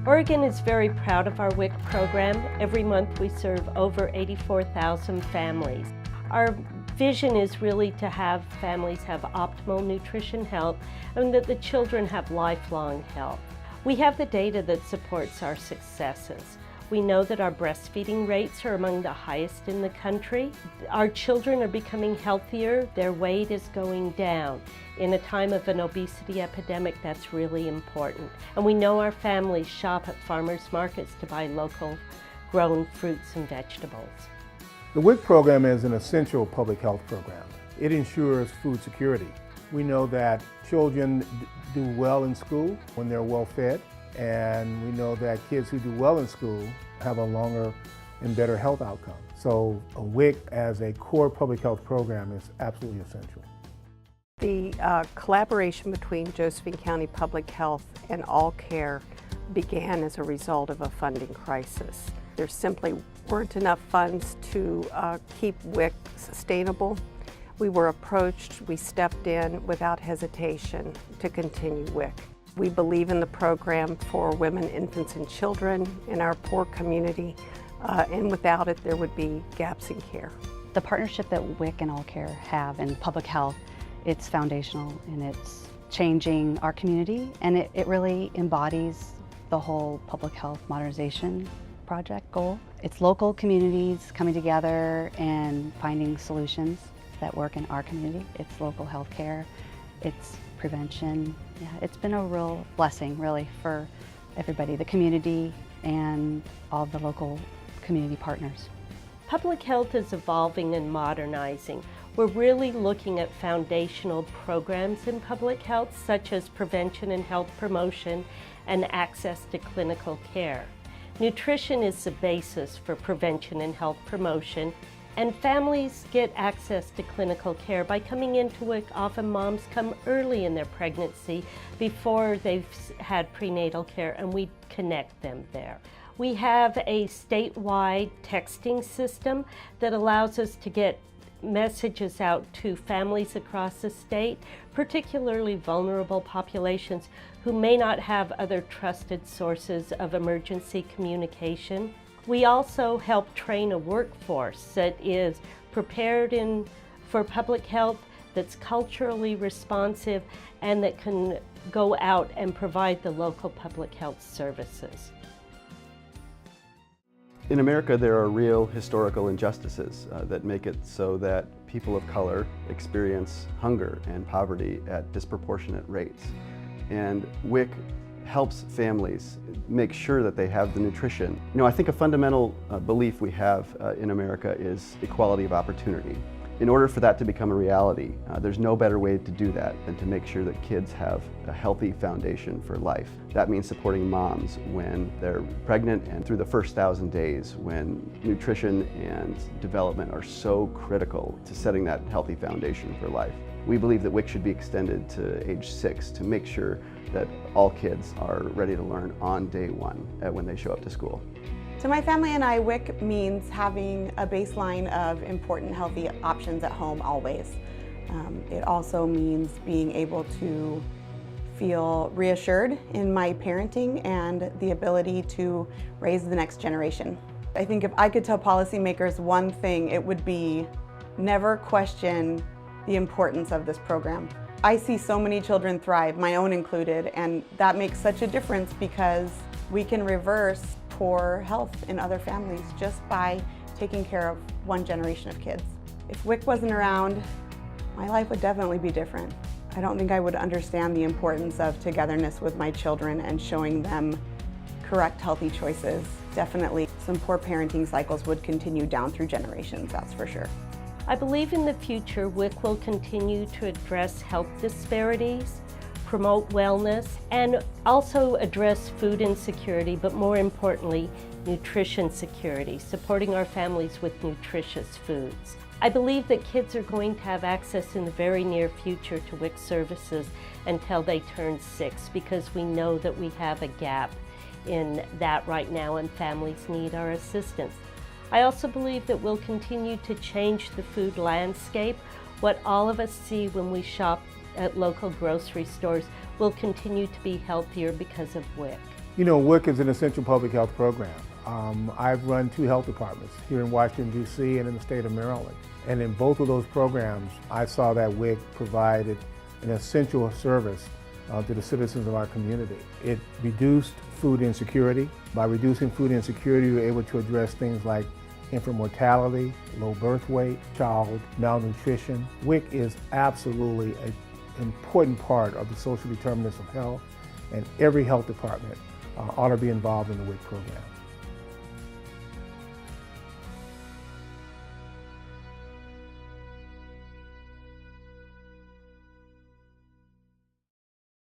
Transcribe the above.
Oregon is very proud of our WIC program. Every month we serve over 84,000 families. Our vision is really to have families have optimal nutrition health and that the children have lifelong health. We have the data that supports our successes. We know that our breastfeeding rates are among the highest in the country. Our children are becoming healthier, their weight is going down. In a time of an obesity epidemic, that's really important. And we know our families shop at farmers markets to buy local grown fruits and vegetables. The WIC program is an essential public health program. It ensures food security. We know that children do well in school when they're well fed, and we know that kids who do well in school have a longer and better health outcome. So a WIC as a core public health program is absolutely essential. The collaboration between Josephine County Public Health and All Care began as a result of a funding crisis. There simply weren't enough funds to keep WIC sustainable. We were approached, we stepped in without hesitation to continue WIC. We believe in the program for women, infants, and children in our poor community, and without it there would be gaps in care. The partnership that WIC and All Care have in public health, it's foundational and it's changing our community, and it really embodies the whole public health modernization project goal. It's local communities coming together and finding solutions that work in our community. It's local health care, it's prevention. Yeah, it's been a real blessing really for everybody, the community and all the local community partners. Public health is evolving and modernizing. We're really looking at foundational programs in public health such as prevention and health promotion and access to clinical care. Nutrition is the basis for prevention and health promotion, and families get access to clinical care by coming into WIC. Often moms come early in their pregnancy before they've had prenatal care, and we connect them there. We have a statewide texting system that allows us to get messages out to families across the state, particularly vulnerable populations who may not have other trusted sources of emergency communication. We also help train a workforce that is prepared for public health, that's culturally responsive, and that can go out and provide the local public health services. In America, there are real historical injustices that make it so that people of color experience hunger and poverty at disproportionate rates. And WIC helps families make sure that they have the nutrition. You know, I think a fundamental belief we have in America is equality of opportunity. In order for that to become a reality, there's no better way to do that than to make sure that kids have a healthy foundation for life. That means supporting moms when they're pregnant and through the first 1,000 days, when nutrition and development are so critical to setting that healthy foundation for life. We believe that WIC should be extended to age 6 to make sure that all kids are ready to learn on day 1 when they show up to school. To my family and I, WIC means having a baseline of important healthy options at home always. It also means being able to feel reassured in my parenting and the ability to raise the next generation. I think if I could tell policymakers one thing, it would be never question the importance of this program. I see so many children thrive, my own included, and that makes such a difference because we can reverse poor health in other families just by taking care of one generation of kids. If WIC wasn't around, my life would definitely be different. I don't think I would understand the importance of togetherness with my children and showing them correct healthy choices. Definitely some poor parenting cycles would continue down through generations, that's for sure. I believe in the future WIC will continue to address health disparities, promote wellness, and also address food insecurity, but more importantly, nutrition security, supporting our families with nutritious foods. I believe that kids are going to have access in the very near future to WIC services until they turn 6, because we know that we have a gap in that right now and families need our assistance. I also believe that we'll continue to change the food landscape. What all of us see when we shop at local grocery stores will continue to be healthier because of WIC. You know, WIC is an essential public health program. I've run 2 health departments here in Washington, D.C. and in the state of Maryland. And in both of those programs, I saw that WIC provided an essential service to the citizens of our community. It reduced food insecurity. By reducing food insecurity, we were able to address things like infant mortality, low birth weight, child malnutrition. WIC is absolutely an important part of the social determinants of health, and every health department ought to be involved in the WIC program.